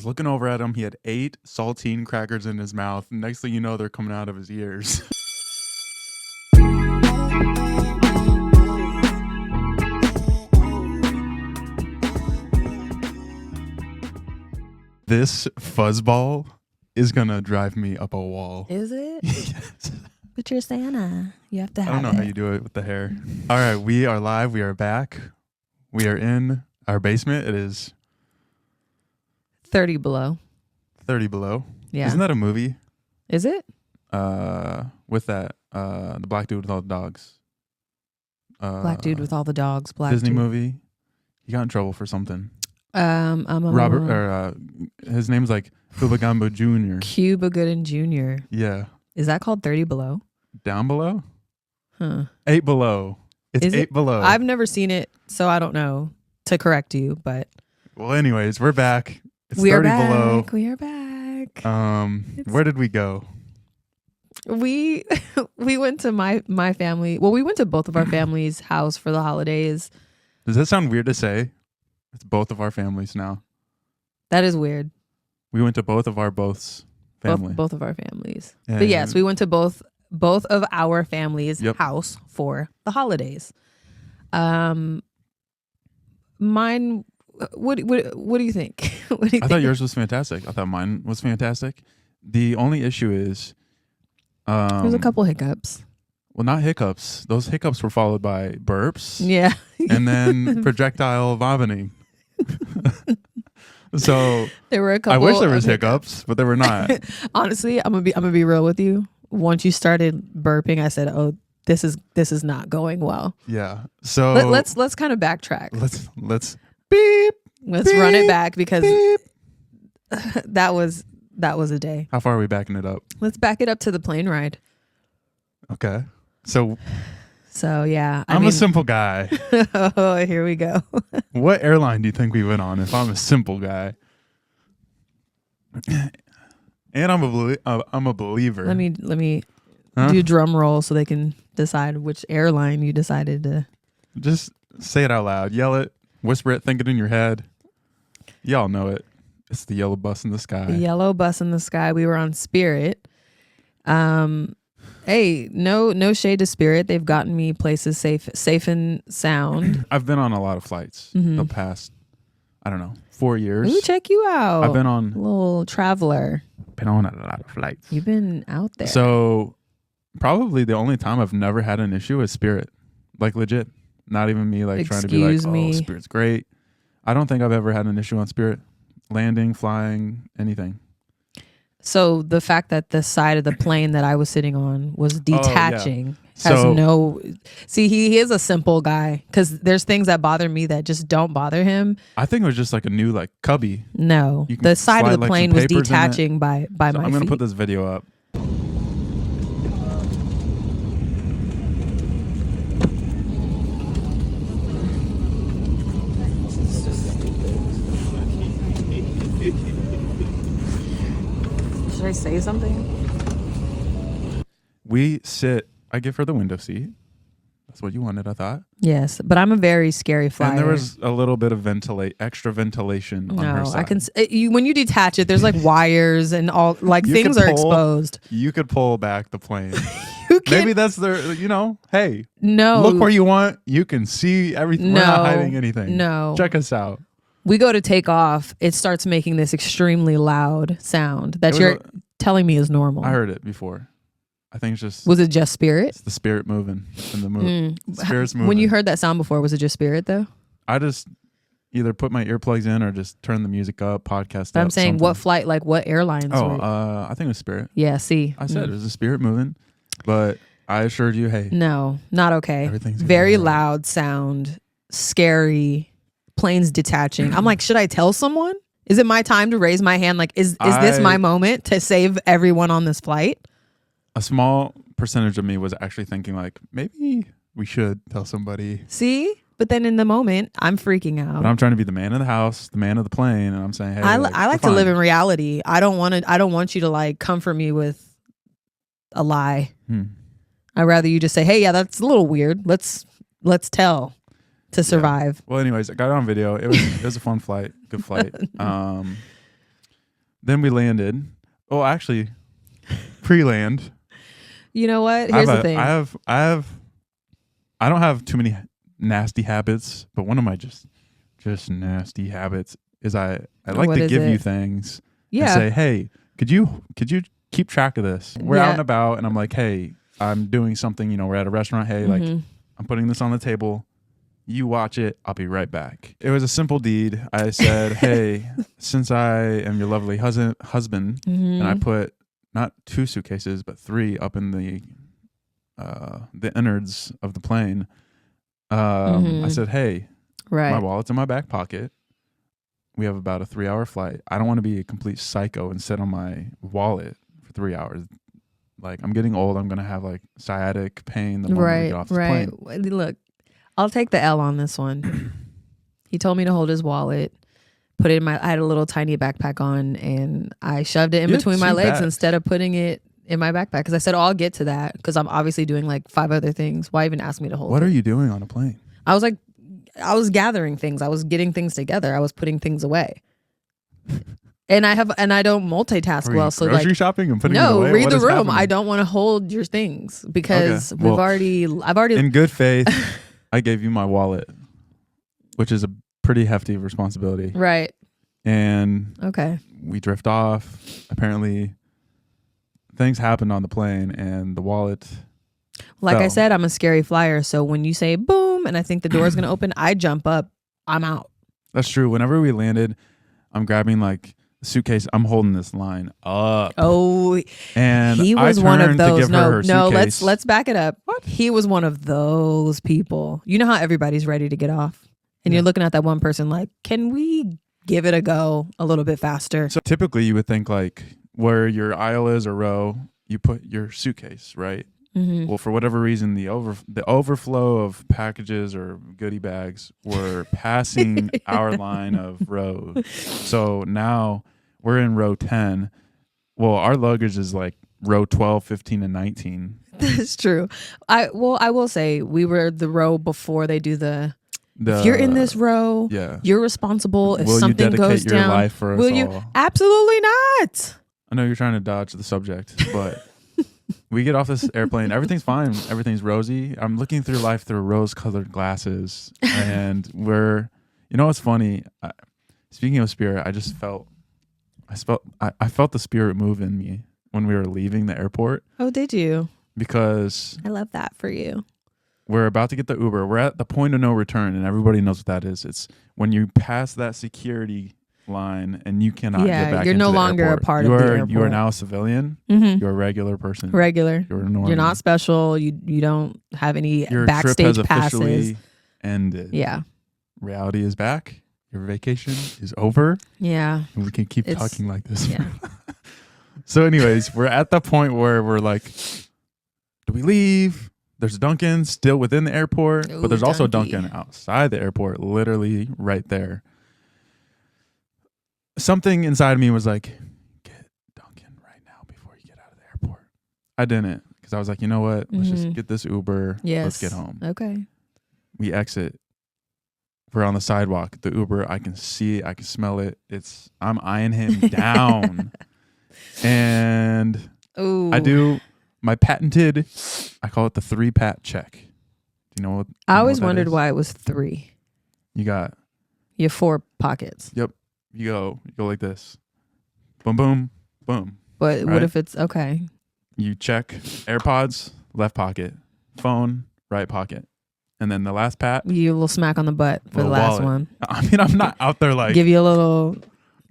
was looking over at him. He had 8 saltine crackers in his mouth. Next thing you know, they're coming out of his ears. This fuzzball is gonna drive me up a wall. Is it? Yes. But you're Santa. You have to have it. I don't know how you do it with the hair. All right, we are live. We are back. We are in our basement. It is 30 below. 30 below. Yeah. Isn't that a movie? Is it? With that, the black dude with all the dogs. Black dude with all the dogs. Black Disney dude. movie. He got in trouble for something. Robert Or his name's like Cuba Gumbo Jr. Cuba Gooding Jr. Yeah. Is that called 30 below? Down below? Huh. 8 below. It's Is 8 it? below. I've never seen it, so I don't know to correct you, but Well, anyways, we're back. It's we 30 are back. below. We are back. Where did we go? We went to my family. Well, we went to both of our families' house for the holidays. Does that sound weird to say? It's both of our families now. That is weird. We went to both of our both's family. Both of our families. And But yes, we went to both of our families' Yep. house for the holidays. Mine. What do you think? What do you I thought yours was fantastic. I thought mine was fantastic. The only issue is There's a couple hiccups. well, not hiccups. Those hiccups were followed by burps Yeah. and then projectile vomiting. So There were a couple. I wish there was of hiccups, but there were not. Honestly, I'm gonna be real with you. Once you started burping, I said, "Oh, this is not going well." Yeah. So Let's kind of backtrack. let's beep. Let's run it back because that was a day. How far are we backing it up? Let's back it up to the plane ride. Okay. So So yeah, I'm a simple guy. Oh, here we go. What airline do you think we went on if I'm a simple guy? And I'm a believer. Let me Huh? do drum roll so they can decide which airline you decided to. Just say it out loud. Yell it. Whisper it. Think it in your head. Y'all know it. It's the yellow bus in the sky. The yellow bus in the sky. We were on Spirit. Hey, no shade to Spirit. They've gotten me places safe and sound. I've been on a lot of flights the past, I don't know, 4 years. Ooh, check you out. I've been on Little traveler. a lot of flights. You've been out there. So probably the only time I've never had an issue is Spirit. Like legit. Not even me like trying to be like, Excuse me. oh, Spirit's great. I don't think I've ever had an issue on Spirit. Landing, flying, anything. So the fact that the side of the plane that I was sitting on was detaching has So- no. See, he is a simple guy because there's things that bother me that just don't bother him. I think it was just like a new like cubby. No, You can the side of slide, the like, plane some was papers in it. detaching by So my I'm gonna feet. put this video up. Should I say something? We sit. I give her the window seat. That's what you wanted, I thought. Yes, but I'm a very scary flyer. And there was a little bit of extra ventilation on her no, side. I can. When you detach it, there's like wires and all like You things could are pull- exposed. You could pull back the plane. You can, Maybe that's their, hey, no. look where you want. You can see everything. We're not hiding anything. No. Check us out. We go to take off. It starts making this extremely loud sound that It was you're telling me is normal. I heard it before. I think it's just Was it just Spirit? it's the spirit moving in the move. Spirit's moving. When you heard that sound before, was it just Spirit though? I just either put my earplugs in or just turn the music up, podcast But up. I'm saying something. what flight, like what airlines? Oh, were- I think it was Spirit. yeah. See, I said it was a spirit moving, but I assured you, hey, no, not okay. Everything's gonna Very be all right. loud sound, scary, planes detaching. I'm like, should I tell someone? Is it my time to raise my hand? Like, is this my moment to save everyone on this flight? a small percentage of me was actually thinking like maybe we should tell somebody. See, but then in the moment, I'm freaking out. But I'm trying to be the man of the house, the man of the plane, and I'm saying, hey, I like like to live in reality. I don't want you to like comfort me with a lie. I'd rather you just say, hey, yeah, that's a little weird. Let's tell to survive. Well, anyways, I got it on video. It was a fun flight, good flight. Then we landed. Oh, actually, pre-land. You know what? Here's the thing. I don't have too many nasty habits, but one of my just nasty habits is I like What to is give you it? things and Yeah. say, hey, could you keep track of this? We're Yeah. out and about, and I'm like, hey, I'm doing something. We're at a restaurant. Hey, like I'm putting this on the table. You watch it. I'll be right back. It was a simple deed. I said, hey, since I am your lovely husband, and I put not 2 suitcases but 3 up in the innards of the plane. I said, hey, my wallet's in my back pocket. We have about a 3-hour flight. I don't want to be a complete psycho and sit on my wallet for 3 hours. Like, I'm getting old. I'm going to have like sciatic pain the moment we get off the plane. Look, I'll take the L on this one. He told me to hold his wallet, put it in I had a little tiny backpack on, and I shoved it in between my legs instead of putting it in my backpack. Because I said, I'll get to that because I'm obviously doing like 5 other things. Why even ask me to hold it? What are you doing on a plane? I was gathering things. I was getting things together. I was putting things away. And I don't multitask well. So grocery shopping and putting it away? Read What the is room. happening? I don't want to hold your things because I've already in good faith, I gave you my wallet, which is a pretty hefty responsibility. Right. And okay, we drift off. Apparently things happened on the plane and the wallet like fell. I said, I'm a scary flyer. So when you say boom and I think the door is going to open, I jump up. I'm out. That's true. Whenever we landed, I'm grabbing like the suitcase. I'm holding this line up. Oh, and he was I one of turned to those. give her her No, suitcase. let's back it up. What? He was one of those people. You know how everybody's ready to get off, and you're looking at that one person like, can we give it a go a little bit faster? So typically you would think like where your aisle is or row, you put your suitcase, right? Well, for whatever reason, the overflow of packages or goodie bags were passing our line of rows. So now we're in row 10. Well, our luggage is like row 12, 15, and 19. That's true. I will say we were the row before they do if you're in this row, you're responsible if something goes down. Your life for us will you? all? Absolutely not. I know you're trying to dodge the subject, but we get off this airplane. Everything's fine. Everything's rosy. I'm looking through life through rose-colored glasses, and what's funny? Speaking of spirit, I felt the spirit move in me when we were leaving the airport. Oh, did you? Because I love that for you. We're about to get the Uber. We're at the point of no return, and everybody knows what that is. It's when you pass that security line and you cannot get back you're into no the longer airport. a part of the airport. You are now a civilian. You're a regular person. Regular. You're normal. You're not special. You don't have any Your backstage trip has passes. Officially ended. Yeah. Reality is back. Your vacation is over. Yeah. And we can keep talking like this. Yeah. So anyways, we're at the point where we're like, do we leave? There's Dunkin' still within the airport, but there's also Dunkin' outside the airport, literally right there. Something inside of me was like, get Dunkin' right now before you get out of the airport. I didn't, because I was like, you know what? Let's just get this Uber. Yes. Let's get home. Okay. We exit. We're on the sidewalk. The Uber, I can see it. I can smell it. I'm eyeing him down. And I do my patented, I call it the 3-pat check. Do you know what? I always wondered why it was 3. You got. You have 4 pockets. Yep. You go like this. Boom, boom, boom. But what if it's okay? You check AirPods, left pocket, phone, right pocket. And then the last pat. You a little smack on the butt for the last one. I mean, I'm not out there like. Give you a little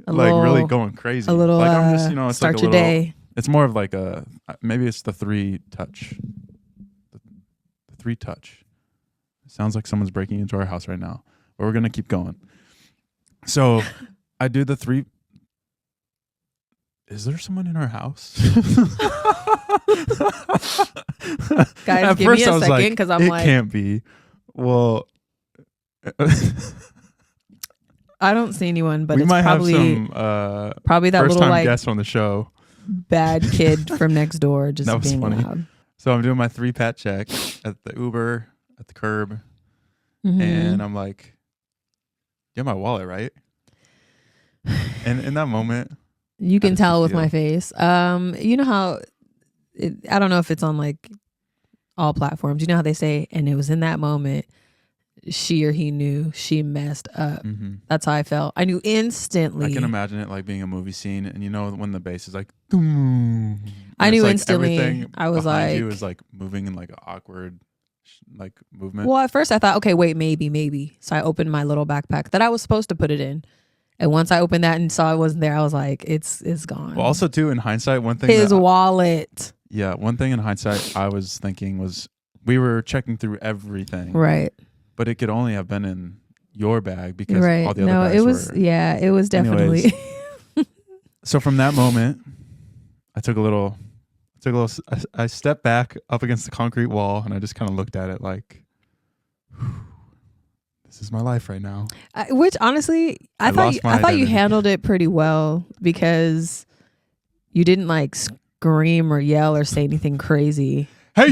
really going crazy. A little, like I'm just, it's start like your day. It's more of like maybe it's the 3 touch. The 3 touch. It sounds like someone's breaking into our house right now, but we're going to keep going. So I do the 3. Is there someone in our house? Guys, give me a second because I'm like. It can't be. Well. I don't see anyone, but we it's might probably have some probably that first little time like guest on the show. Bad kid from next door just that was being funny. loud. So I'm doing my 3-pat check at the Uber at the curb, and I'm like, "You have my wallet, right?" And in that moment, You can tell with my face. You know how I don't know if it's on like all platforms. You know how they say, and it was in that moment she or he knew she messed up. That's how I felt. I knew instantly. I can imagine it like being a movie scene, and you know when the bass is like, boom, I knew like instantly. I was like, you is like moving in like an awkward like movement. Well, at first I thought, okay, wait, maybe. So I opened my little backpack that I was supposed to put it in, and once I opened that and saw it wasn't there, I was like, it's gone. Well, also too in hindsight, one thing his wallet. Yeah, one thing in hindsight I was thinking was we were checking through everything, right? But it could only have been in your bag because all the other bags it was were. Yeah, it was definitely. So from that moment, I stepped back up against the concrete wall and I just kind of looked at it like, this is my life right now. Which honestly, I thought you handled it pretty well because you didn't like scream or yell or say anything crazy. Hey,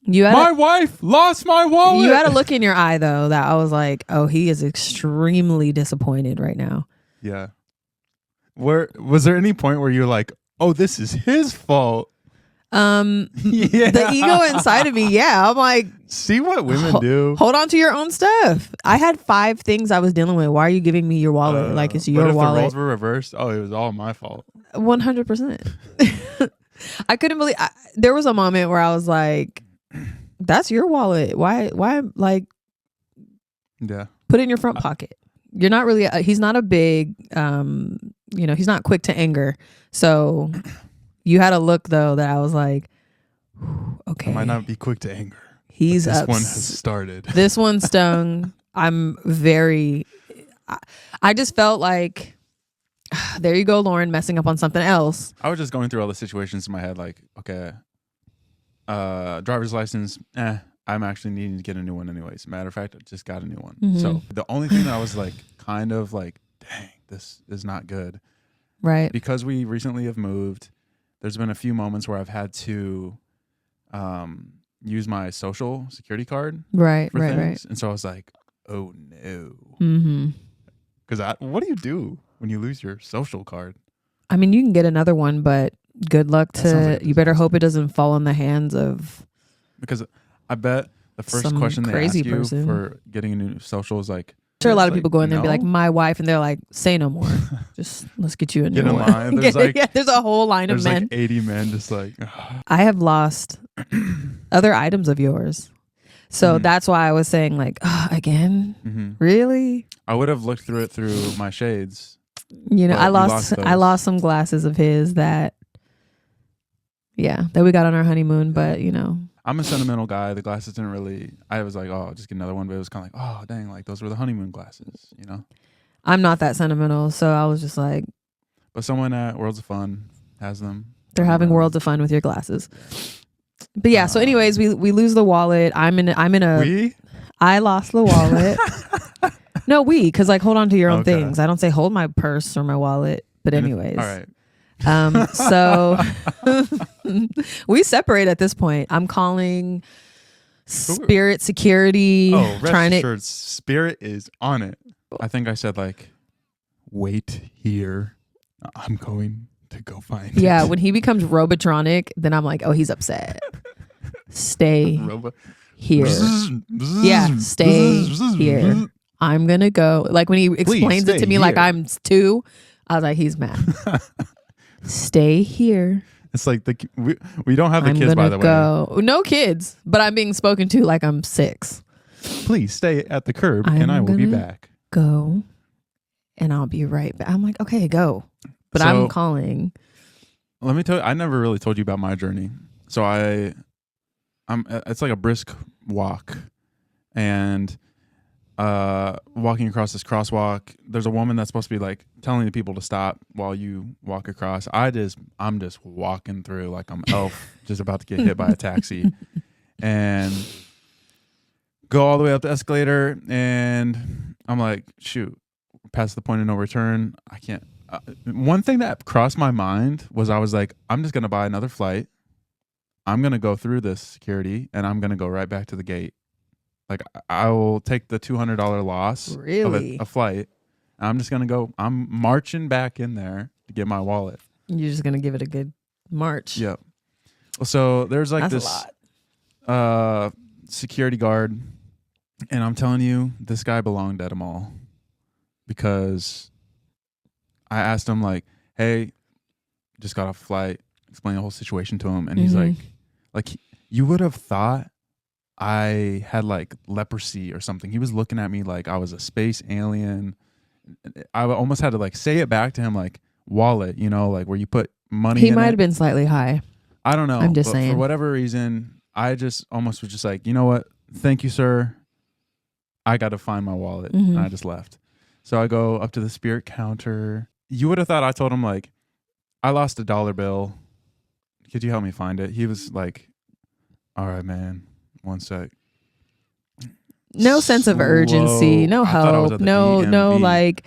my wife lost my wallet. You had a look in your eye though that I was like, oh, he is extremely disappointed right now. Yeah. Was there any point where you're like, oh, this is his fault? The ego inside of me, I'm like, see what women do. Hold on to your own stuff. I had 5 things I was dealing with. Why are you giving me your wallet? Like it's your wallet. The roles were reversed. Oh, it was all my fault. 100%. I couldn't believe. There was a moment where I was like, "That's your wallet. Why? Like, yeah, put it in your front pocket. You're not really. He's not a big. He's not quick to anger. So." You had a look though that I was like, okay. I might not be quick to anger. This one has started. This one stung. I'm very. I just felt like, there you go, Lauren, messing up on something else. I was just going through all the situations in my head, like, okay, driver's license. I'm actually needing to get a new one anyways. Matter of fact, I just got a new one. Mm-hmm. So the only thing that I was like, kind of like, dang, this is not good. Right. Because we recently have moved. There's been a few moments where I've had to use my social security card. Right. And so I was like, oh no. Mm-hmm. Because what do you do when you lose your social card? I mean, you can get another one, but good luck you better hope it doesn't fall in the hands of. Because I bet the first question they ask you for getting a new social is like, sure, a lot of people go in there and be like, my wife, and they're like, say no more. Just let's get you a new one. Line. There's there's a whole line of men. There's like 80 men just like. I have lost other items of yours. So that's why I was saying like, again? Mm-hmm. Really? I would have looked through it through my shades. I lost some glasses of his that we got on our honeymoon, but I'm a sentimental guy. The glasses didn't really. I was like, oh, I'll just get another one, but it was kind of like, oh, dang, like those were the honeymoon glasses, I'm not that sentimental, so I was just like. But someone at Worlds of Fun has them. They're having Worlds of Fun with your glasses. But yeah, so anyways, we lose the wallet. I lost the wallet. No, because like hold on to your own things. I don't say hold my purse or my wallet. But anyways, all right. So we separate at this point. I'm calling Spirit Security. Oh, rest assured, Spirit is on it. I think I said like, wait here. I'm going to go find it. Yeah, when he becomes Robotronic, then I'm like, oh, he's upset. Stay here. Yeah, stay here. I'm gonna go. Like when he explains it to me like I'm 2, I was like, he's mad. Stay here. It's like we don't have the kids, by the way. No kids, but I'm being spoken to like I'm 6. Please stay at the curb and I will be back. Go, and I'll be right back. I'm like, okay, go. But I'm calling. Let me tell you, I never really told you about my journey. So it's like a brisk walk, and walking across this crosswalk, there's a woman that's supposed to be like telling the people to stop while you walk across. I'm just walking through like I'm Elf, just about to get hit by a taxi, and go all the way up the escalator, and I'm like, shoot, past the point of no return. I can't. One thing that crossed my mind was I was like, I'm just gonna buy another flight. I'm gonna go through this security, and I'm gonna go right back to the gate. Like I will take the $200 loss of a flight. I'm just gonna go. I'm marching back in there to get my wallet. You're just gonna give it a good march. Yep. So there's like That's this security guard, and I'm telling you, this guy belonged at a mall, because I asked him like, "Hey, just got off a flight," explain the whole situation to him, and he's like, you would have thought I had like leprosy or something. He was looking at me like I was a space alien. I almost had to like say it back to him like, wallet, like where you put money in it. He might have been slightly high. I don't know. I'm just saying. For whatever reason, I just almost was just like, you know what? Thank you, sir. I got to find my wallet. And I just left. So I go up to the spirit counter. You would have thought I told him like, I lost a $1 bill. Could you help me find it? He was like, all right, man. One sec. No sense of urgency. No hope. No, like,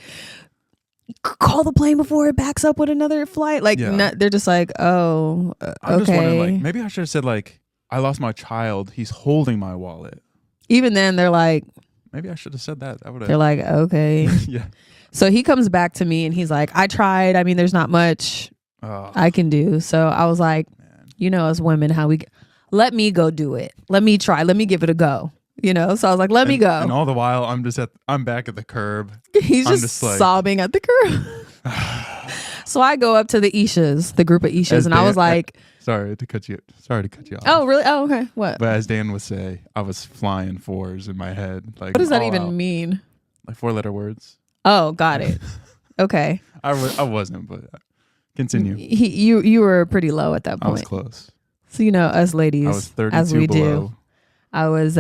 call the plane before it backs up with another flight. Like, they're just like, oh, I'm just wondering, like, maybe I should have said, like, I lost my child. He's holding my wallet. Even then, they're like, maybe I should have said that. They're like, okay. Yeah. So he comes back to me and he's like, I tried. I mean, there's not much I can do. So I was like, man. As women, let me go do it. Let me try. Let me give it a go. So I was like, let me go. And all the while, I'm back at the curb. He's just like, sobbing at the curb. So I go up to the Ishas, the group of Ishas, and I was like, sorry to cut you off. Oh, really? Oh, okay. What? But as Dan would say, I was flying fours in my head. Like, what does that even mean? Like 4-letter words. Oh, got it. Okay. I wasn't, but continue. You were pretty low at that point. I was close. So us ladies, I was 32 as we below. do. I was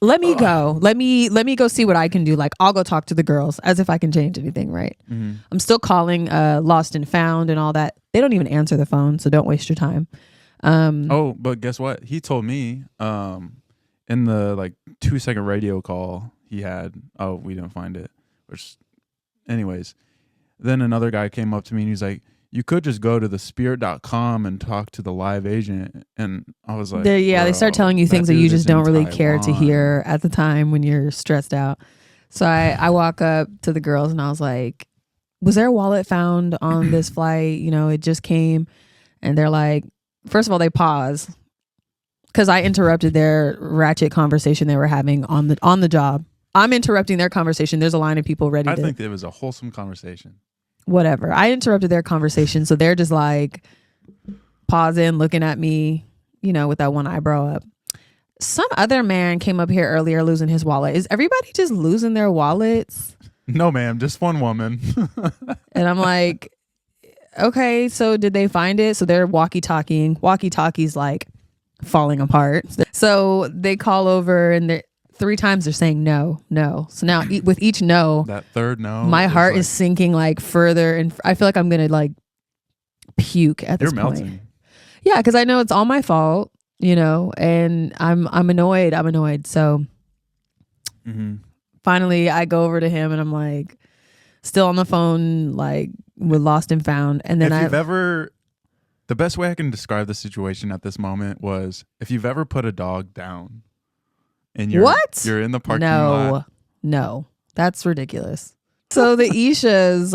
let me go. Let me go see what I can do. Like, I'll go talk to the girls as if I can change anything, right? Mm-hmm. I'm still calling Lost and Found and all that. They don't even answer the phone, so don't waste your time. But guess what? He told me in the like 2-second radio call he had, we didn't find it. Which, anyways, then another guy came up to me and he's like, you could just go to thespirit.com and talk to the live agent. And I was like, they start telling you things that you just don't really care to hear at the time when you're stressed out. So I walk up to the girls and I was like, was there a wallet found on this flight? It just came. And they're like, first of all, they pause because I interrupted their ratchet conversation they were having on the job. I'm interrupting their conversation. There's a line of people ready I think it was a wholesome conversation. Whatever. I interrupted their conversation. So they're just like pausing, looking at me, with that one eyebrow up. Some other man came up here earlier losing his wallet. Is everybody just losing their wallets? No, ma'am. Just one woman. And I'm like, okay, so did they find it? So they're walkie-talkieing. Walkie-talkie's like falling apart. So they call over and 3 times they're saying no. So now with each no, that third no, my heart is sinking like further, and I feel like I'm gonna like puke at this point. You're melting. Yeah, because I know it's all my fault, and I'm annoyed. So finally, I go over to him and I'm like, still on the phone, like with Lost and Found, and then the best way I can describe the situation at this moment was if you've ever put a dog down. And you're in the parking lot. No, that's ridiculous. So the Ishas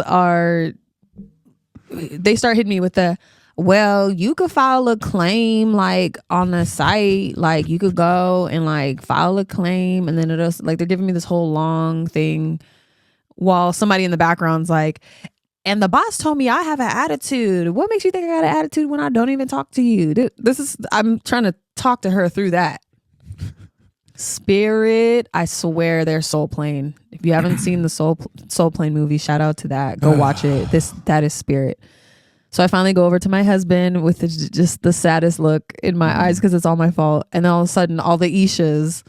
they start hitting me with you could file a claim like on the site, like you could go and like file a claim, and then it'll like they're giving me this whole long thing while somebody in the background's like, and the boss told me I have an attitude. What makes you think I got an attitude when I don't even talk to you? I'm trying to talk to her through that. Spirit, I swear they're soul plane. If you haven't seen the soul plane movie, shout out to that. Go watch it. That is Spirit. So I finally go over to my husband with just the saddest look in my eyes because it's all my fault. And then all of a sudden, all the Ishas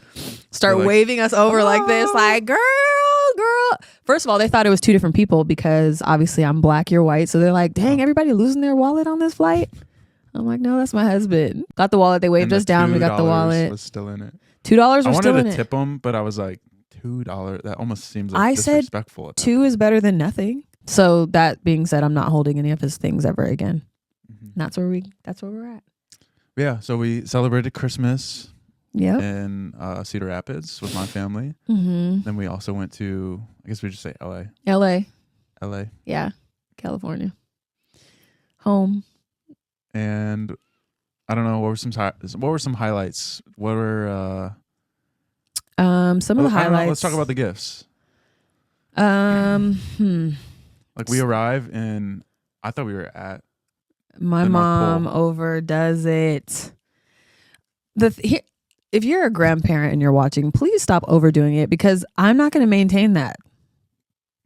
start waving us over like this, like, girl. First of all, they thought it was 2 different people because obviously I'm black, you're white. So they're like, dang, everybody losing their wallet on this flight? I'm like, no, that's my husband. Got the wallet. They waved us down. We got the wallet. Was still in it. $2 was still in it. I wanted to tip them, but I was like, $2? That almost seems like disrespectful. I said 2 is better than nothing. So that being said, I'm not holding any of his things ever again. Mm-hmm. That's where we're at. Yeah. So we celebrated Christmas Yep. in Cedar Rapids with my family. Mm-hmm. Then we also went to, I guess we just say LA. LA. LA. Yeah. California. Home. And I don't know, what were some highlights? What were some of the highlights. Let's talk about the gifts. Like we arrive and I thought we were at my mom overdoes it. If you're a grandparent and you're watching, please stop overdoing it because I'm not going to maintain that.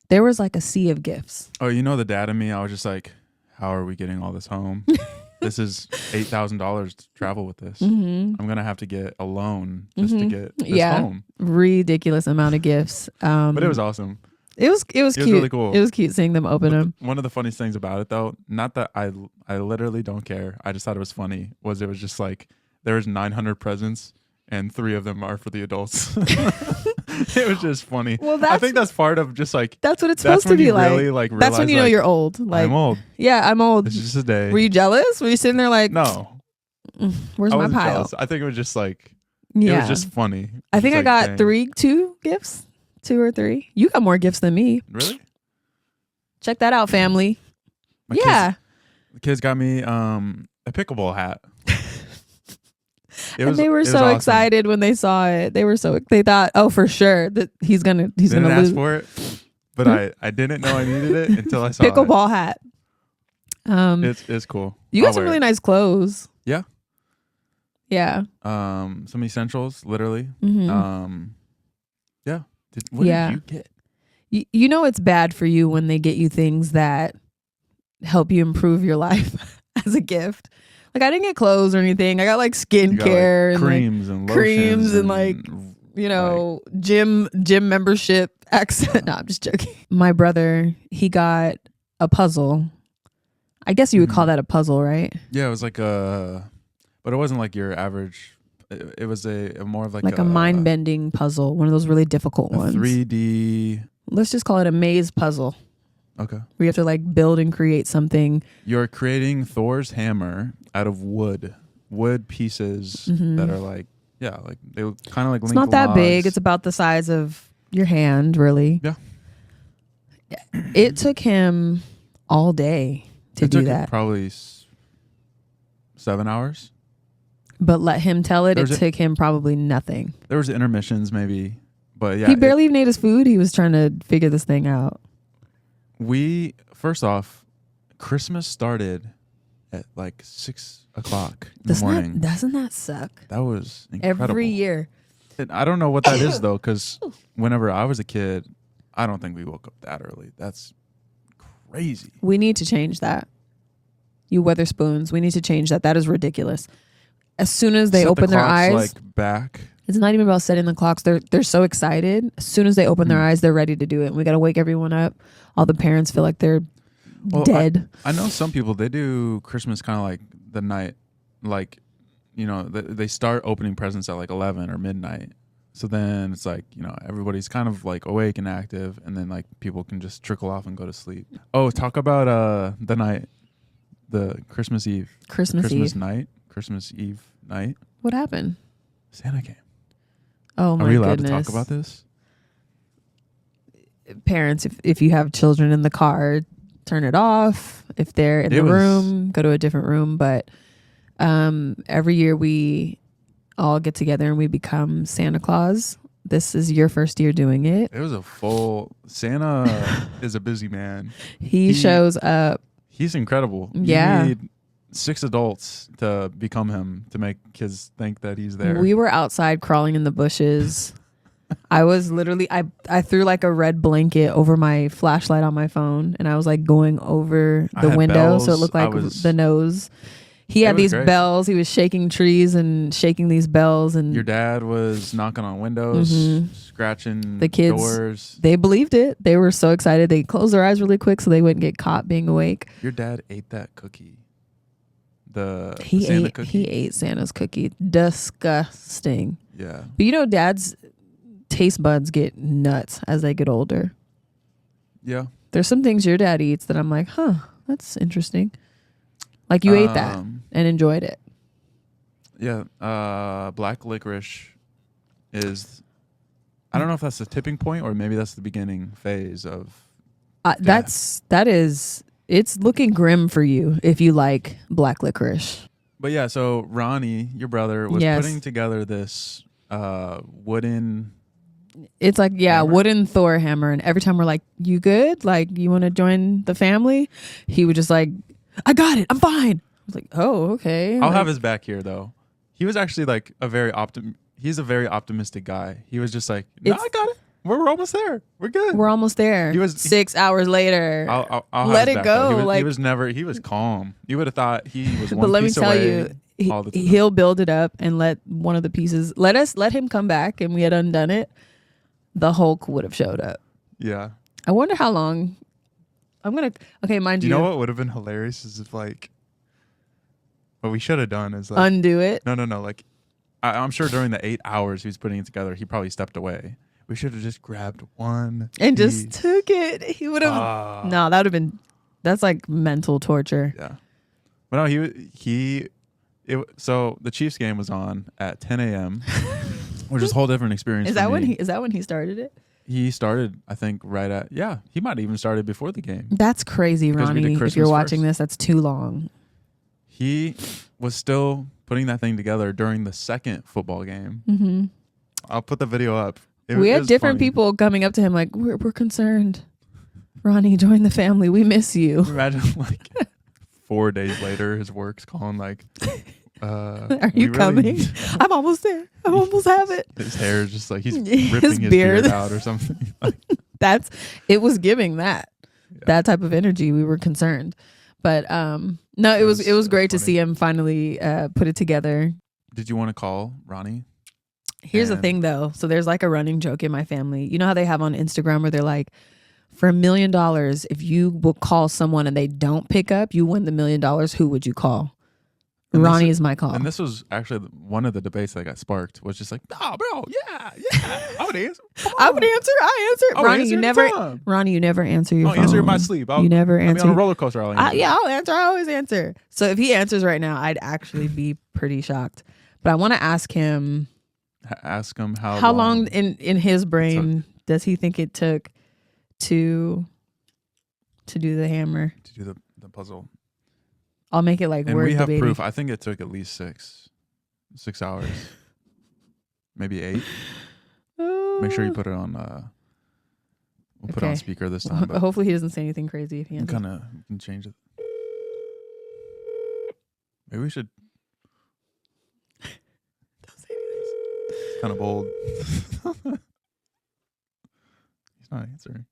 There was like a sea of gifts. Oh, the dad in me, I was just like, how are we getting all this home? This is $8,000 to travel with this. I'm going to have to get a loan just to get this home. Ridiculous amount of gifts. But it was awesome. It was cute. It was really cool. It was cute seeing them open them. One of the funniest things about it, though, not that I literally don't care. I just thought it was funny. It was just like there was 900 presents and 3 of them are for the adults. It was just funny. Well, I think that's part of just like that's what it's supposed to be like. Really, that's when you know you're old. Like I'm old. Yeah, I'm old. It's just a day. Were you jealous? Were you sitting there like no? Where's my pile? Jealous. I think it was just like it was just funny. I think I got 2 gifts. 2 or 3. You got more gifts than me. Really? Check that out, family. The kids got me a pickleball hat. They were so awesome. Excited when they saw it. They thought, oh, for sure that he's gonna lose. Ask for it, but I didn't know I needed it until I saw pickleball hat. It's cool. You got some really nice clothes. Yeah. Yeah. Some essentials, literally. Yeah. What did you get? You know it's bad for you when they get you things that help you improve your life as a gift. Like I didn't get clothes or anything. I got like skincare and creams like, and creams and like gym membership accent. No, I'm just joking. My brother, he got a puzzle. I guess you would call that a puzzle, right? Yeah, it was like but it wasn't like your average. It was a more of like a mind-bending puzzle, one of those really difficult ones. 3D. Let's just call it a maze puzzle. Okay. Where you have to like build and create something. You're creating Thor's hammer out of wood pieces that are like they kind of like. It's not that big. It's about the size of your hand, really. Yeah. It took him all day to do that. Probably 7 hours. But let him tell it. It took him probably nothing. There was intermissions maybe, but yeah. He barely even ate his food. He was trying to figure this thing out. First off, Christmas started at like 6 o'clock in the morning. Doesn't that suck? That was incredible. Every year. And I don't know what that is though, because whenever I was a kid, I don't think we woke up that early. That's crazy. We need to change that. You Weatherspoons, we need to change that. That is ridiculous. As soon as they open their eyes, like back. It's not even about setting the clocks. They're so excited. As soon as they open their eyes, they're ready to do it. We got to wake everyone up. All the parents feel like they're dead. I know some people, they do Christmas kind of like the night, like, they start opening presents at like 11 or midnight. So then it's like, everybody's kind of like awake and active, and then like people can just trickle off and go to sleep. Oh, talk about the Christmas Eve. Christmas Eve night. What happened? Santa came. Oh my goodness. Are we allowed to talk about this? Parents, if you have children in the car, turn it off. If they're in the room, go to a different room. But every year we all get together and we become Santa Claus. This is your first year doing it. It was a full... Santa is a busy man. He shows up. He's incredible. Yeah. You need 6 adults to become him, to make kids think that he's there. We were outside crawling in the bushes. I was literally, I threw like a red blanket over my flashlight on my phone, and I was like going over the window bells. So it looked like the nose. He had these bells. He was shaking trees and shaking these bells. And your dad was knocking on windows, scratching the kids, doors. They believed it. They were so excited. They closed their eyes really quick so they wouldn't get caught being awake. Your dad ate that cookie. He ate Santa's cookie. Disgusting. Yeah. But dad's taste buds get nuts as they get older. Yeah. There's some things your dad eats that I'm like, that's interesting. Like you ate that and enjoyed it. Yeah. Black licorice is, I don't know if that's the tipping point or maybe that's the beginning phase of. That is it's looking grim for you if you like black licorice. But yeah, so Ronnie, your brother, was Yes. putting together this wooden. It's like, hammer? wooden Thor hammer. And every time we're like, you good? Like, you want to join the family? He would just like, I got it. I'm fine. I was like, oh, okay. I'll like, have his back here though. He was actually like he's a very optimistic guy. He was just like, no, I got it. We're almost there. We're good. We're almost there. He was 6 hours later. I'll let have his it back, go. though. He was calm. You would have thought he was one but let me piece tell away you, all the time. he'll build it up and let one of the pieces, let him come back and we had undone it. The Hulk would have showed up. Yeah. I wonder how long. Mind you. You know what would have been hilarious is if like, what we should have done is like undo it. No. Like, I'm sure during the 8 hours he was putting it together, he probably stepped away. We should have just grabbed one and piece. just took it. He would have. No, that would have been. That's like mental torture. Yeah. But no, so the Chiefs game was on at 10 a.m. which is a whole different experience. Is that when he started it? He started, I think, he might have even started before the game. That's crazy, Because we did Ronnie. If Christmas you're watching first. this, that's too long. He was still putting that thing together during the second football game. Mm-hmm. I'll put the video up. We had different people coming up to him like, we're concerned. Ronnie, join the family. We miss you. Imagine like 4 days later, his work's calling like, are you coming? I'm almost there. I almost have it. His hair is just like he's ripping his beard out or something. It was giving that type of energy. We were concerned. But no, it was great to see him finally put it together. Did you want to call Ronnie? Here's the thing though. So there's like a running joke in my family. You know how they have on Instagram where they're like, for $1 million, if you will call someone and they don't pick up, you win the $1 million. Who would you call? And Ronnie is my call. And this was actually one of the debates that got sparked. Was just like, oh, bro, yeah, I would answer. I answer. Ronnie, you never answer your phone. I'll answer in my sleep. You never answer. On a roller coaster. I'll answer. I'll answer. I always answer. So if he answers right now, I'd actually be pretty shocked. But I want to ask him. Ask him how long in his brain does he think it took to do the hammer, to do the puzzle. I'll make it like and word we have debating. proof. I think it took at least 6 hours, maybe 8. Make sure you put it on. We'll put it on speaker this time. But hopefully he doesn't say anything crazy if he answers. We can change it. Maybe we should. Don't say anything. It's kind of bold. He's not answering.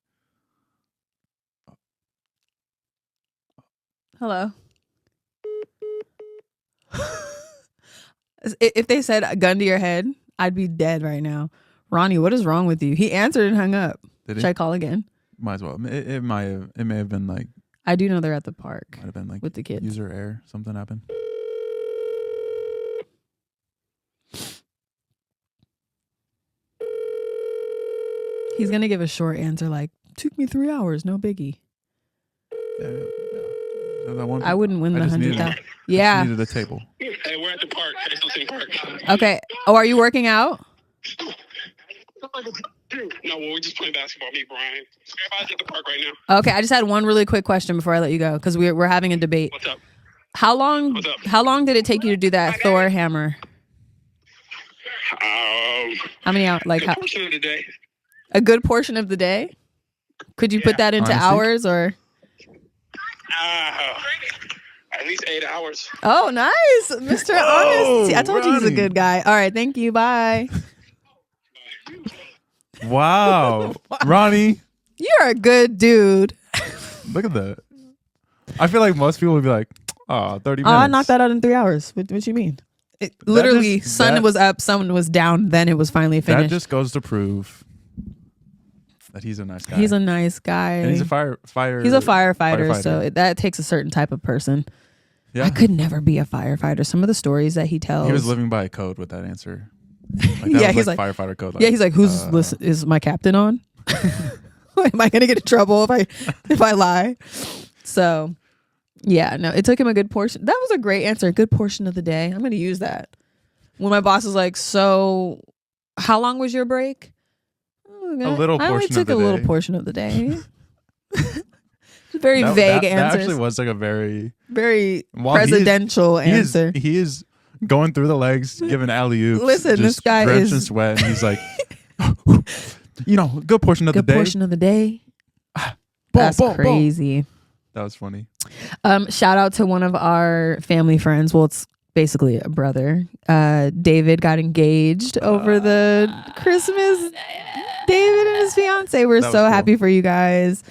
Hello. If they said gun to your head, I'd be dead right now. Ronnie, what is wrong with you? He answered and hung up. Should I call again? Might as well. It may have been like. I do know they're at the park. Might have been like with the kids. User error. Something happened. He's gonna give a short answer like, took me 3 hours, no biggie. Yeah. I wouldn't win the 100,000. Yeah. I needed a table. Hey, we're at the park. Okay. Oh, are you working out? No, we're just playing basketball. Me, Brian. Everybody's at the park right now. Okay, I just had one really quick question before I let you go because we're having a debate. What's up? How long did it take you to do that Thor hammer? How many hours? Like a portion of the day. A good portion of the day? Could you put that into hours or? At least 8 hours. Oh, nice, Mr. Honest. I told you he's a good guy. All right, thank you. Bye. Wow, Ronnie, you're a good dude. Look at that. I feel like most people would be like, "Oh, 30 minutes." Oh, I knocked that out in 3 hours. What you mean? Literally, sun was up, sun was down, then it was finally finished. That just goes to prove that he's a nice guy. He's a nice guy. And he's a He's a firefighter, so that takes a certain type of person. Yeah. I could never be a firefighter. Some of the stories that he tells. He was living by a code with that answer. Like he's like firefighter code. He's like, is my captain on? Am I gonna get in trouble if I lie? So, yeah, no, it took him a good portion. That was a great answer. A good portion of the day. I'm gonna use that. When my boss was like, "So, how long was your break?" A little portion of the day. I only took a little portion of the day. Very vague answers. That actually was like a very presidential answer. He is going through the legs, giving alley-oops. Listen, this guy drenched is in sweat, and he's like, good portion of the day. Good portion of the day. Ball, That's crazy. That was funny. Shout out to one of our family friends. Well, it's basically a brother. David got engaged over the Christmas. David and his fiance. We're so happy for you guys.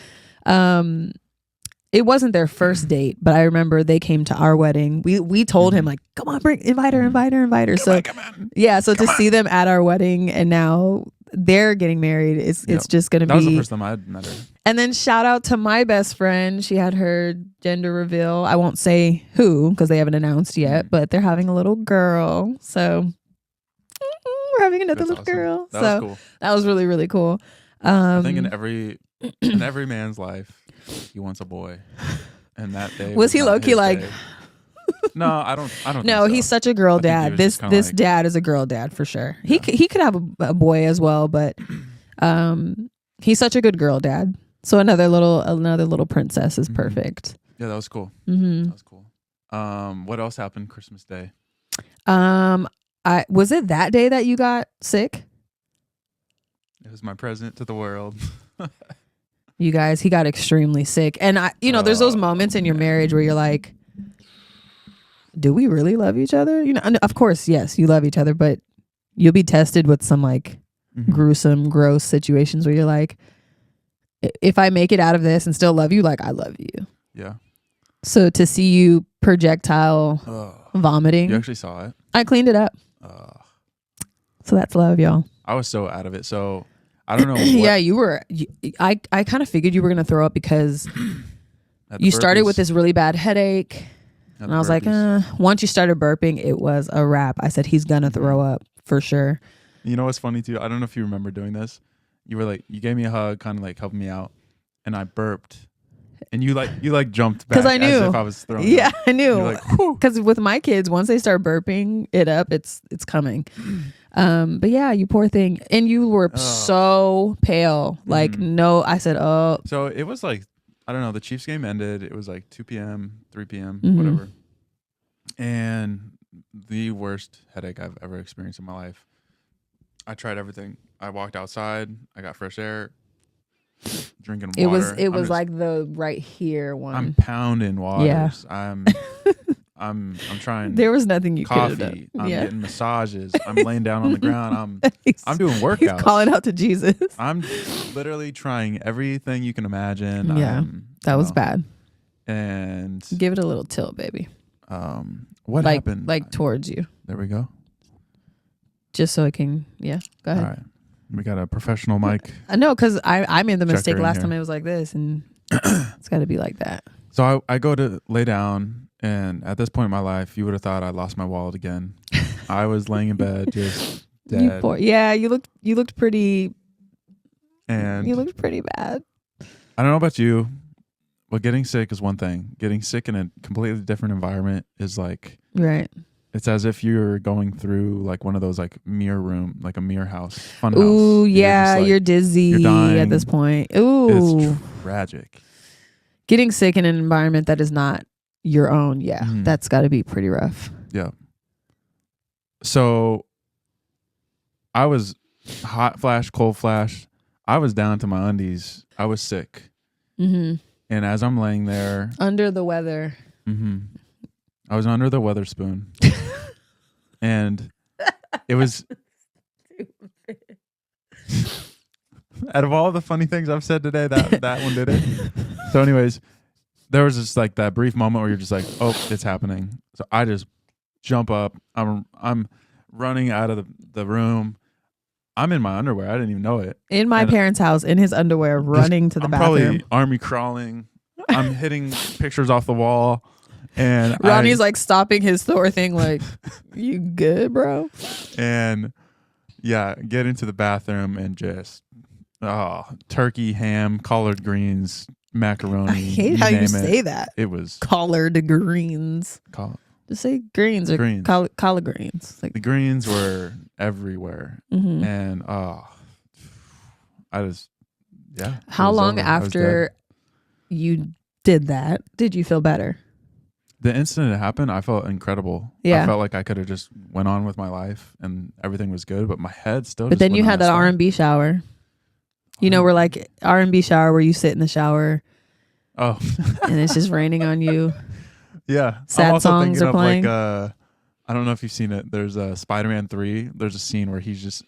It wasn't their first date, but I remember they came to our wedding. We told him like, come on, invite her. So come on. Yeah, so to see them at our wedding and now they're getting married, it's just gonna be. That was the first time I'd met her. And then shout out to my best friend. She had her gender reveal. I won't say who because they haven't announced yet, but they're having a little girl. So we're having another little girl. That was cool. That was really, really cool. I think in every man's life, he wants a boy. And that day was he low key like? No, I don't. No, he's such a girl dad. This like, dad is a girl dad for sure. Yeah. He could have a boy as well, but he's such a good girl dad. So another little princess is perfect. Yeah, that was cool. That was cool. What else happened Christmas Day? Was it that day that you got sick? It was my present to the world. You guys, he got extremely sick, and there's those moments in your marriage where you're like, do we really love each other? Of course, yes, you love each other, but you'll be tested with some like gruesome, gross situations where you're like, if I make it out of this and still love you, like I love you. Yeah. So to see you projectile vomiting. You actually saw it. I cleaned it up. So that's love, y'all. I was so out of it. So I don't know. Yeah, you were. I kind of figured you were going to throw up because you started with this really bad headache. And I was like, once you started burping, it was a wrap. I said, he's going to throw up for sure. You know what's funny too? I don't know if you remember doing this. You were like, you gave me a hug, kind of like helping me out. And I burped. And you jumped back. Because I knew. As if I was throwing up. Yeah, I knew. Because with my kids, once they start burping it up, it's coming. But yeah, you poor thing. And you were so pale. Like, no, I said, oh. So it was like, I don't know, the Chiefs game ended. It was like 2 p.m., 3 p.m., whatever. And the worst headache I've ever experienced in my life. I tried everything. I walked outside. I got fresh air, drinking water. It was like the right here one. I'm pounding waters. Yeah. I'm trying. There was nothing you could have done. Coffee. I'm getting massages. I'm laying down on the ground. I'm doing workouts. He's calling out to Jesus. I'm literally trying everything you can imagine. Yeah, that was bad. And give it a little tilt, baby. What happened? Like towards you. There we go. Just so it can. Yeah, go ahead. All right. We got a professional mic. No, because I made the mistake last time. It was like this, and it's got to be like that. So I go to lay down, and at this point in my life, you would have thought I lost my wallet again. I was laying in bed, just dead. You looked pretty. And you looked pretty bad. I don't know about you, but getting sick is one thing. Getting sick in a completely different environment is like right. It's as if you're going through like one of those like mirror room, like a mirror house, fun house. Ooh, yeah, you're dizzy you're dying. At this point. Ooh, it's tragic. Getting sick in an environment that is not your own, that's got to be pretty rough. Yeah. So I was hot flash, cold flash. I was down to my undies. I was sick. And as I'm laying there. Under the weather. I was under the Weatherspoon. And it was. Out of all the funny things I've said today, that one did it. So anyways, there was just like that brief moment where you're just like, oh, it's happening. So I just jump up. I'm running out of the room. I'm in my underwear. I didn't even know it. In my parents' house, in his underwear, running to the bathroom. I'm probably army crawling. I'm hitting pictures off the wall. And Ronnie's like stopping his Thor thing like, you good, bro? And yeah, get into the bathroom and just turkey, ham, collard greens, macaroni. I hate how you say that. It was collard greens. Just say greens or collard greens. Like the greens were everywhere. And I just How long after you did that, did you feel better? The instant it happened, I felt incredible. Yeah. I felt like I could have just went on with my life and everything was good, but my head still. But then you had that R&B shower. You know, we're like R&B shower where you sit in the shower. Oh. And it's just raining on you. Yeah. Sad I'm also songs thinking are of playing. like I don't know if you've seen it. There's Spider-Man 3. There's a scene where he's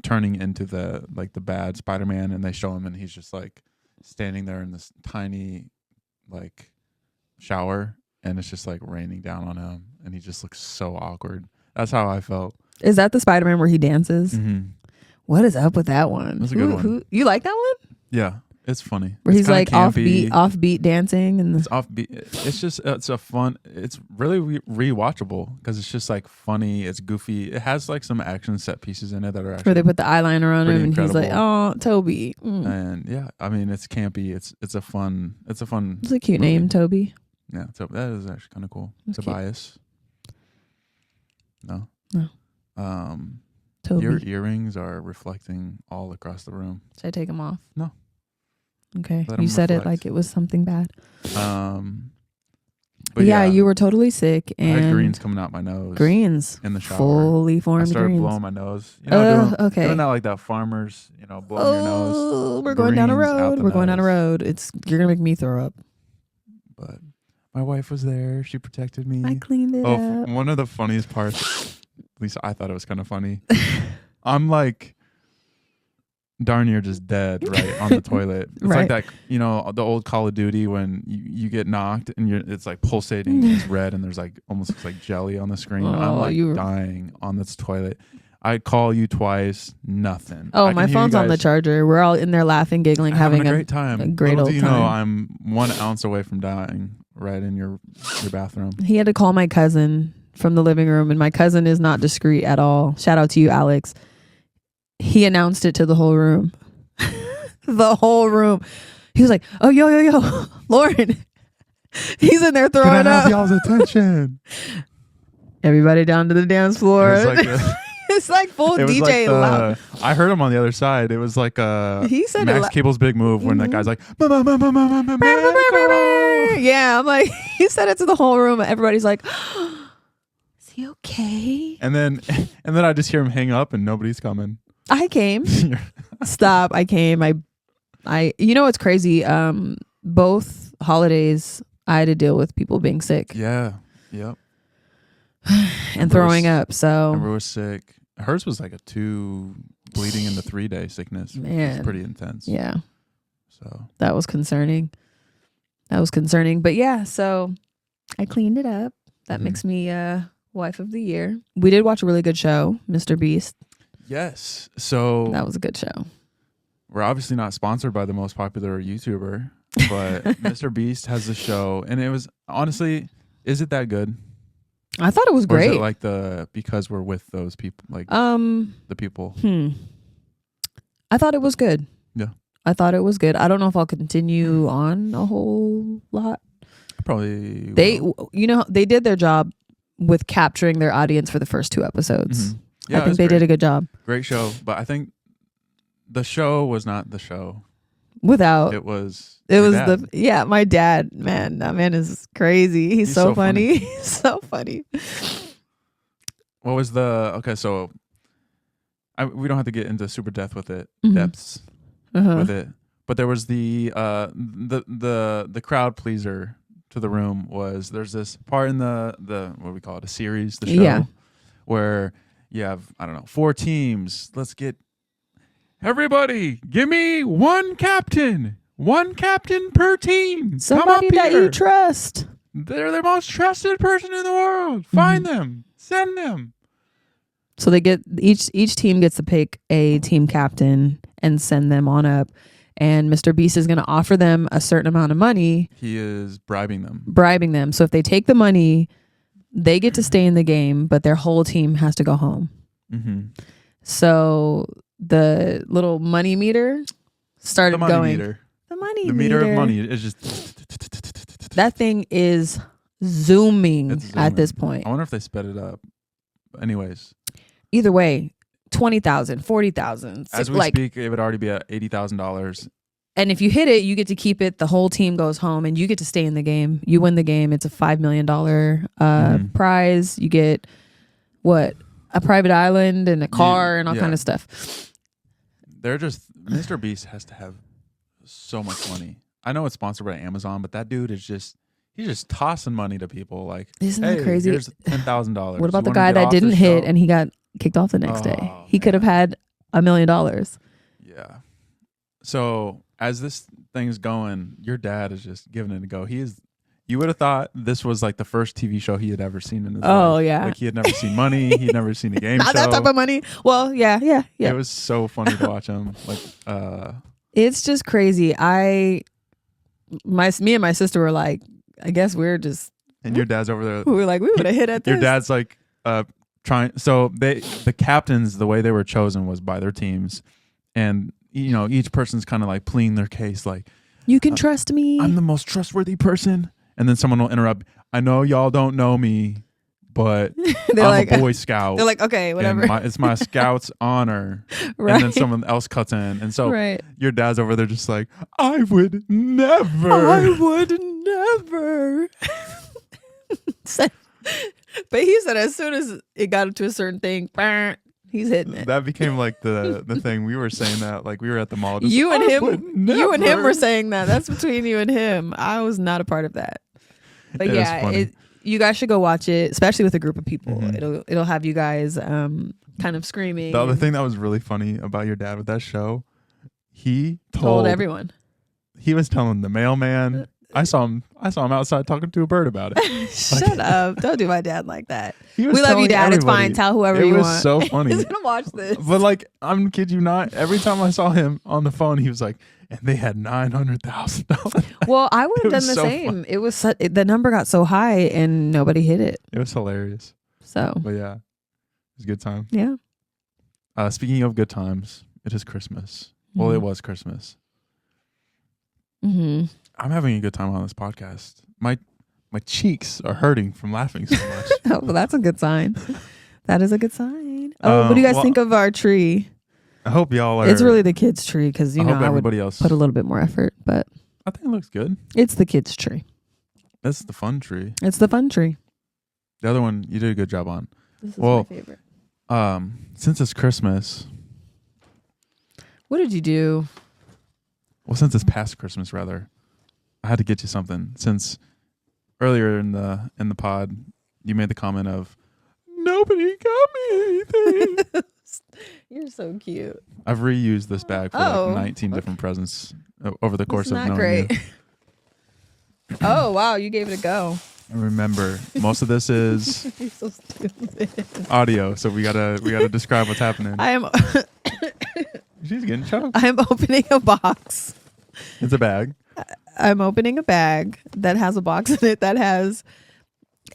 turning into the bad Spider-Man, and they show him and he's just like standing there in this tiny like shower, and it's just like raining down on him, and he just looks so awkward. That's how I felt. Is that the Spider-Man where he dances? Mm-hmm. What is up with that one? That's a good one. You like that one? Yeah, it's funny. Where he's like campy. offbeat dancing, and it's offbeat. It's a fun. It's really rewatchable because it's just like funny. It's goofy. It has like some action set pieces in it that are actually where they put the eyeliner on him, and incredible. he's like, "Oh, Toby." And yeah, I mean, it's campy. It's a fun. It's a cute movie. name, Toby. Yeah, so that is actually kind of cool. That's Tobias. No. Toby. Your earrings are reflecting all across the room. Should I take them off? No. Okay. Let You them said reflect. it like it was something bad. But yeah, you were totally sick, I and had greens coming out my nose. Greens in the shower. Fully formed I started greens. blowing my nose. You know, doing that like that farmers, blowing your nose. We're going down a Greens out road. the We're going down a nose. road. You're gonna make me throw up. But my wife was there. She protected me. I cleaned it up. One of the funniest parts, at least I thought it was kind of funny. I'm like darn near just dead right on the toilet. It's Right. like that, the old Call of Duty when you get knocked and it's like pulsating, and it's red, and there's like almost looks like jelly on the screen. I'm like dying on this toilet. I call you twice, nothing. Oh, my phone's on the charger. We're all in there laughing, giggling, having a great time. A great old time. I'm 1 ounce away from dying right in your bathroom. He had to call my cousin from the living room, and my cousin is not discreet at all. Shout out to you, Alex. He announced it to the whole room. The whole room. He was like, "Oh, yo, Lauren." He's in there throwing Can I up. have y'all's attention? Everybody down to the dance floor. It's like full DJ loud. I heard him on the other side. It was like he said Max Cable's big move when that guy's like, yeah, I'm like, he said it to the whole room. Everybody's like, is he okay? And then I just hear him hang up and nobody's coming. I came. Stop. I came. I you know what's crazy? Both holidays I had to deal with people being sick. Yeah. Yep. And throwing up. So Amber was sick. Hers was like a 2 bleeding into 3-day sickness. Man. It's pretty intense. Yeah. So that was concerning. But yeah, so I cleaned it up. That makes me wife of the year. We did watch a really good show, Mr. Beast. Yes. So that was a good show. We're obviously not sponsored by the most popular YouTuber, but Mr. Beast has a show, and it was honestly, is it that good? I thought it was great. Or is it like because we're with those people, like the people? I thought it was good. Yeah. I thought it was good. I don't know if I'll continue on a whole lot. Probably. They did their job with capturing their audience for the first 2 episodes. Mm-hmm. Yeah, I think they did a good job. Great show, but I think the show was not the show. Without it was my dad, man. That man is crazy. He's so funny. He's so funny. What was so we don't have to get into super depths with it, with it. But there was the crowd pleaser to the room was there's this part in the what do we call it, a series, the show, where you have 4 teams. Let's get everybody. Give me one captain per team. Somebody that you trust. They're the most trusted person in the world. Find them. Send them. So they get each team gets to pick a team captain and send them on up. And Mr. Beast is going to offer them a certain amount of money. He is bribing them. So if they take the money, they get to stay in the game, but their whole team has to go home. Mm-hmm. So the little money meter started going. The meter of money is just. That thing is zooming at this point. I wonder if they sped it up. Anyways. Either way, 20,000, 40,000. As we speak, it would already be at $80,000 And if you hit it, you get to keep it. The whole team goes home and you get to stay in the game. You win the game. It's a $5 million prize. You get a private island and a car and all kind of stuff. They're just, Mr. Beast has to have so much money. I know it's sponsored by Amazon, but that dude is he's just tossing money to people. Like, isn't that crazy? Here's $10,000. What about the guy that didn't hit and he got kicked off the next day? He could have had $1 million. Yeah. So as this thing's going, your dad is just giving it a go. You would have thought this was like the first TV show he had ever seen in his life. Oh, yeah. Like he had never seen Money. He'd never seen a game show. Not that type of money. Well, yeah. It was so funny to watch him. Like, it's just crazy. Me and my sister were like, I guess we're just. And your dad's over there. We were like, we would have hit at this. Your dad's like trying. So the captains, the way they were chosen was by their teams, and each person's kind of like pleading their case, like, you can trust me. I'm the most trustworthy person. And then someone will interrupt. I know y'all don't know me, but I'm like, a Boy Scout. They're like, okay, whatever. It's my Scout's honor. Right. And then someone else cuts in. And so your dad's over there just like, I would never. But he said as soon as it got to a certain thing, he's hitting it. That became like the thing. We were saying that, like we were at the mall. You and him were saying that. That's between you and him. I was not a part of that. But you guys should go watch it, especially with a group of people. Mm-hmm. It'll have you guys kind of screaming. The other thing that was really funny about your dad with that show, he told everyone. He was telling the mailman. I saw him outside talking to a bird about it. Shut up. Don't do my dad like that. We love you, Dad. Everybody. It's fine. Tell whoever you want. It was so funny. He's going to watch this. But like, I'm kid you not. Every time I saw him on the phone, he was like, and they had $900,000. Well, I would have done the same. Fun. It was the number got so high and nobody hit it. It was hilarious. So, but yeah, it was a good time. Yeah. Speaking of good times, it is Christmas. Mm-hmm. Well, it was Christmas. Mm-hmm. I'm having a good time on this podcast. My cheeks are hurting from laughing so much. Oh, well, that's a good sign. That is a good sign. What do you guys think of our tree? I hope y'all are. It's really the kids' tree because I would else put a little bit more effort, but I think it looks good. It's the kids' tree. That's the fun tree. It's the fun tree. The other one you did a good job on. This is my favorite. Since it's Christmas. What did you do? Well, since it's past Christmas, rather, I had to get you something. Since earlier in the pod, you made the comment of nobody got me anything. You're so cute. I've reused this bag for like 19 different presents over the course of knowing you. Oh wow, you gave it a go. And remember, most of this is You're so stupid. Audio, so we gotta describe what's happening. I am. She's getting choked. I'm opening a box. It's a bag. I'm opening a bag that has a box in it that has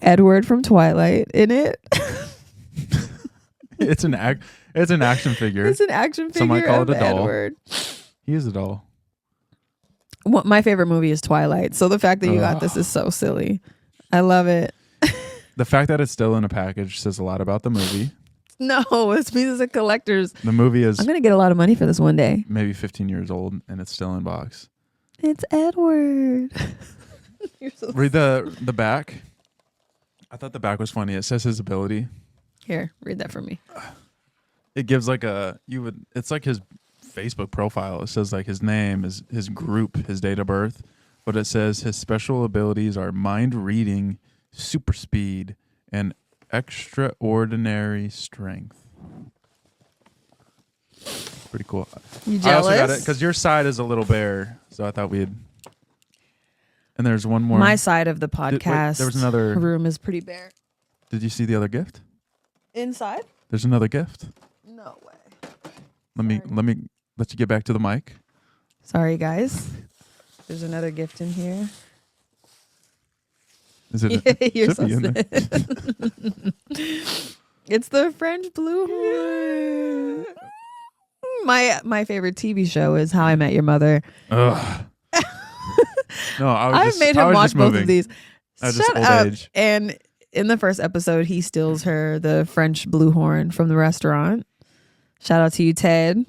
Edward from Twilight in it. It's an action figure. It's an action figure. Some might call it a doll. Edward. He is a doll. My favorite movie is Twilight, so the fact that you got this is so silly. I love it. The fact that it's still in a package says a lot about the movie. No, it's me as a collector's. The movie is. I'm gonna get a lot of money for this one day. Maybe 15 years old, and it's still in box. It's Edward. You're so read the back. I thought the back was funny. It says his ability. Here, read that for me. It gives like it's like his Facebook profile. It says like his name, his group, his date of birth, but it says his special abilities are mind reading, super speed, and extraordinary strength. Pretty cool. You jealous? I also got it because your side is a little bare, so I thought we'd. And there's one more. My side of the podcast. There was another room is pretty bare. Did you see the other gift? Inside? There's another gift. No way. Let me let you get back to the mic. Sorry, guys. There's another gift in here. Is it? You're so in there. It's the French blue horn. My favorite TV show is How I Met Your Mother. Ugh. No, I've made him watch both of these. Shut up. Age. And in the first episode, he steals her the French blue horn from the restaurant. Shout out to you, Ted.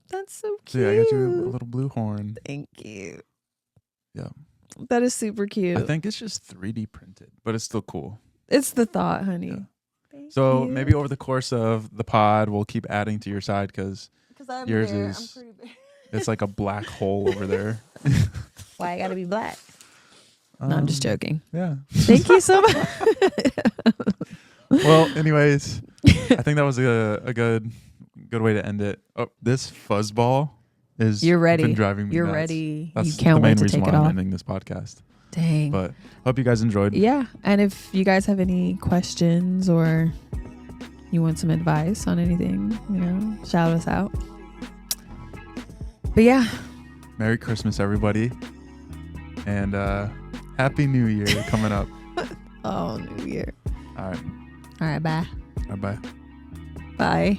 That's That's so cute. So yeah, I got you a little blue horn. Thank you. Yeah. That is super cute. I think it's just 3D printed, but it's still cool. It's the thought, honey. Yeah. Thank So you. maybe over the course of the pod, we'll keep adding to your side because yours is it's like a black hole over there. Why I gotta be black? No, I'm just joking. Yeah. Thank you so much. Well, anyways, I think that was a good way to end it. Oh, this fuzzball is You're ready. been driving me You're nuts. ready. That's You can't the main wait to reason take why it I'm off. ending this podcast. Dang. But hope you guys enjoyed. Yeah, and if you guys have any questions or you want some advice on anything, shout us out. But yeah. Merry Christmas, everybody. And Happy New Year coming up. Oh, New Year. All right. All right, bye. Bye-bye. Bye.